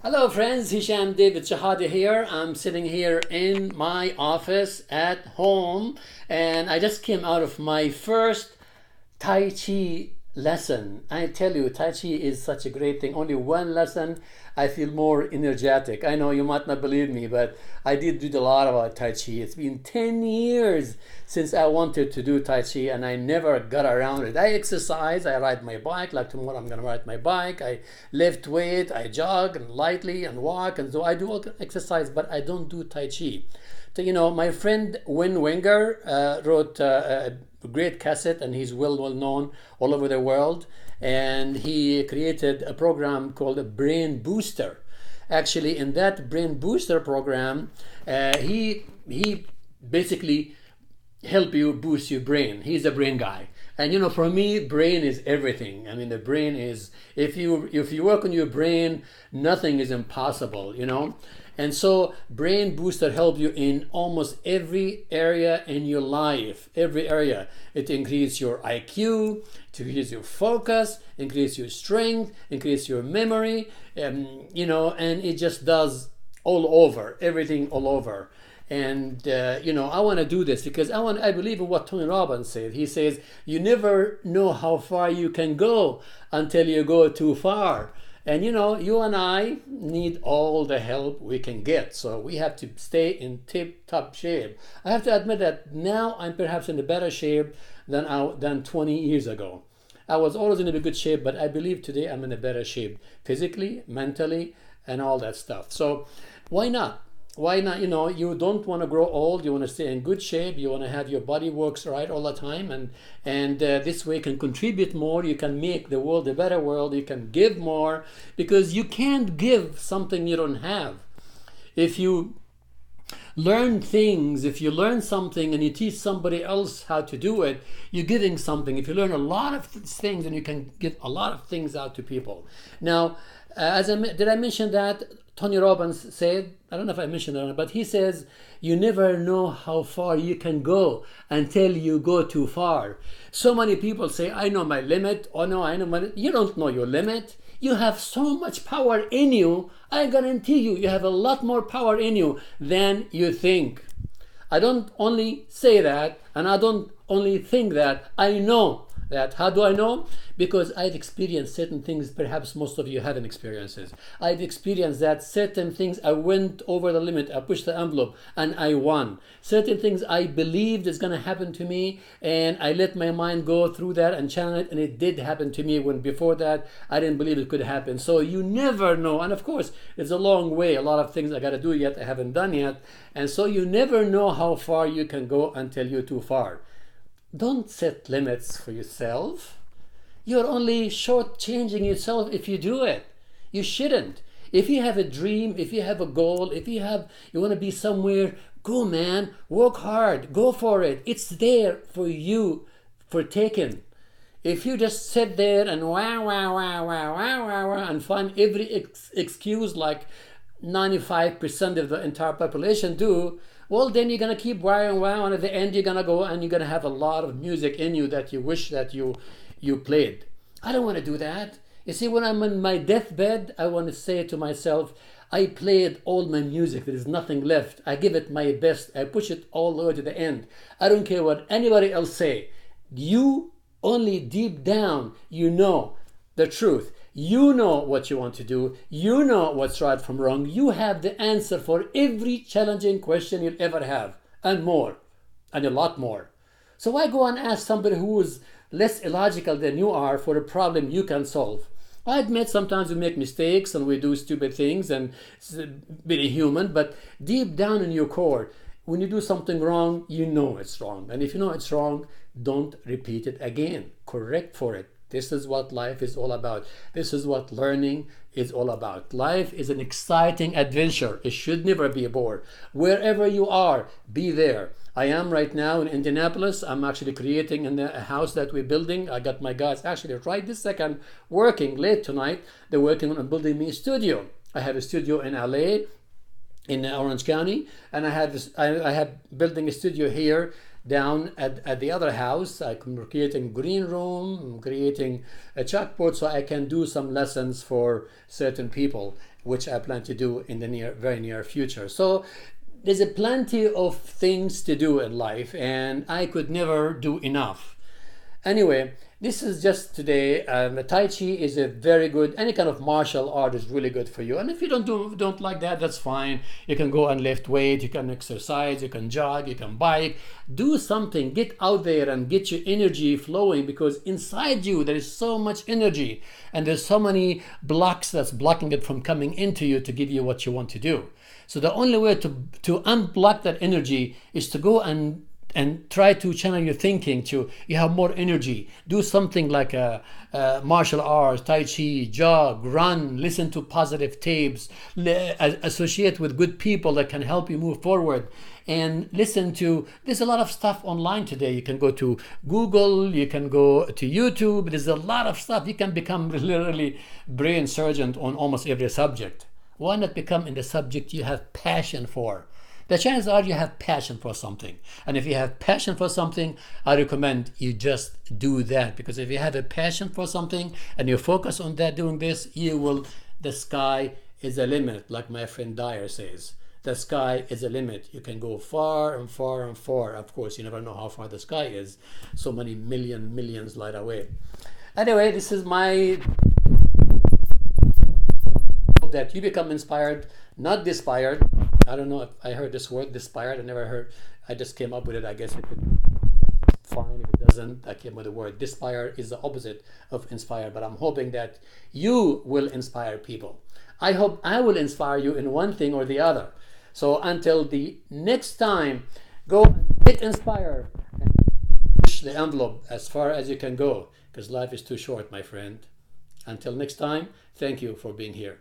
Hello friends, Hisham David Shahadi here. I'm sitting here in my office at home and I just came out of my first Tai Chi lesson. I tell you, Tai Chi is such a great thing. Only one lesson, I feel more energetic. I know you might not believe me, but I did read a lot about Tai Chi. It's been 10 years since I wanted to do Tai Chi and I never got around it. I exercise, I ride my bike, like tomorrow I'm gonna ride my bike. I lift weight, I jog and lightly and walk, and so I do all exercise, but I don't do Tai Chi. So, my friend Win Winger wrote a great cassette, and he's well known all over the world. And he created a program called a Brain Booster. Actually, in that Brain Booster program, he basically help you boost your brain. He's a brain guy. And for me, brain is everything. I mean, the brain is, if you work on your brain, nothing is impossible. And so Brain Booster helps you in almost every area in your life, every area. It increases your IQ, it increases your focus, increases your strength, increases your memory, and it just does all over, everything all over. And I want to do this because I believe in what Tony Robbins said. He says, you never know how far you can go until you go too far. And you and I need all the help we can get. So we have to stay in tip-top shape. I have to admit that now I'm perhaps in a better shape than 20 years ago. I was always in a good shape, but I believe today I'm in a better shape, physically, mentally, and all that stuff. So why not? Why not? You don't want to grow old. You want to stay in good shape. You want to have your body works right all the time, and this way you can contribute more. You can make the world a better world. You can give more, because you can't give something you don't have. If you learn things, if you learn something and you teach somebody else how to do it, you're giving something. If you learn a lot of things, then you can give a lot of things out to people. Now, did I mention that Tony Robbins said, I don't know if I mentioned it or not, but he says, you never know how far you can go until you go too far. So many people say, I know my limit. Oh no, I know my limit. You don't know your limit. You have so much power in you. I guarantee you have a lot more power in you than you think. I don't only say that, and I don't only think that, I know that. How do I know? Because I've experienced certain things perhaps most of you haven't experienced. I've experienced that certain things I went over the limit, I pushed the envelope, and I won. Certain things I believed is going to happen to me, and I let my mind go through that and channel it, and it did happen to me when before that I didn't believe it could happen. So you never know. And of course, it's a long way. A lot of things I got to do yet I haven't done yet. And so you never know how far you can go until you're too far. Don't set limits for yourself. You're only shortchanging yourself if you do it. You shouldn't. If you have a dream, if you have a goal, if you want to be somewhere, go man, work hard, go for it. It's there for you, for taking. If you just sit there and and find every excuse like 95% of the entire population do, well, then you're going to keep and at the end you're going to go and you're going to have a lot of music in you that you wish that you played. I don't want to do that. You see, when I'm on my deathbed, I want to say to myself, I played all my music. There is nothing left. I give it my best. I push it all the way to the end. I don't care what anybody else say. You only deep down, you know the truth. You know what you want to do. You know what's right from wrong. You have the answer for every challenging question you'll ever have, and more, and a lot more. So why go and ask somebody who is less illogical than you are for a problem you can solve? I admit sometimes we make mistakes and we do stupid things, and it's very human, but deep down in your core, when you do something wrong, you know it's wrong. And if you know it's wrong, don't repeat it again. Correct for it. This is what life is all about. This is what learning is all about. Life is an exciting adventure. It should never be a bore. Wherever you are, be there. I am right now in Indianapolis. I'm actually creating a house that we're building. I got my guys actually right this second working late tonight. They're working on building me a studio. I have a studio in LA, in Orange County, and I have building a studio here down at the other house. I'm creating green room, I'm creating a chalkboard so I can do some lessons for certain people, which I plan to do in the very near future. So there's a plenty of things to do in life, and I could never do enough. Anyway, this is just today. Tai Chi is a very good. Any kind of martial art is really good for you. And if you don't like that, that's fine. You can go and lift weight. You can exercise. You can jog. You can bike. Do something. Get out there and get your energy flowing, because inside you there is so much energy, and there's so many blocks that's blocking it from coming into you to give you what you want to do. So the only way to unblock that energy is to go and try to channel your thinking to you have more energy. Do something like a martial arts, Tai Chi, jog, run, listen to positive tapes, associate with good people that can help you move forward, and listen to, there's a lot of stuff online today. You can go to Google, you can go to YouTube. There's a lot of stuff. You can become literally brain surgeon on almost every subject. Why not become in the subject you have passion for? The chances are you have passion for something. And if you have passion for something, I recommend you just do that. Because if you have a passion for something and you focus on that, doing this, the sky is a limit, like my friend Dyer says. The sky is a limit. You can go far and far and far. Of course, you never know how far the sky is. So many millions light away. Anyway, this is my that you become inspired, not dispired. I don't know if I heard this word, dispired. I never heard. I just came up with it. I guess if it's fine. If it doesn't, I came with the word. Dispired is the opposite of inspired. But I'm hoping that you will inspire people. I hope I will inspire you in one thing or the other. So until the next time, go and get inspired and push the envelope as far as you can go, because life is too short, my friend. Until next time, thank you for being here.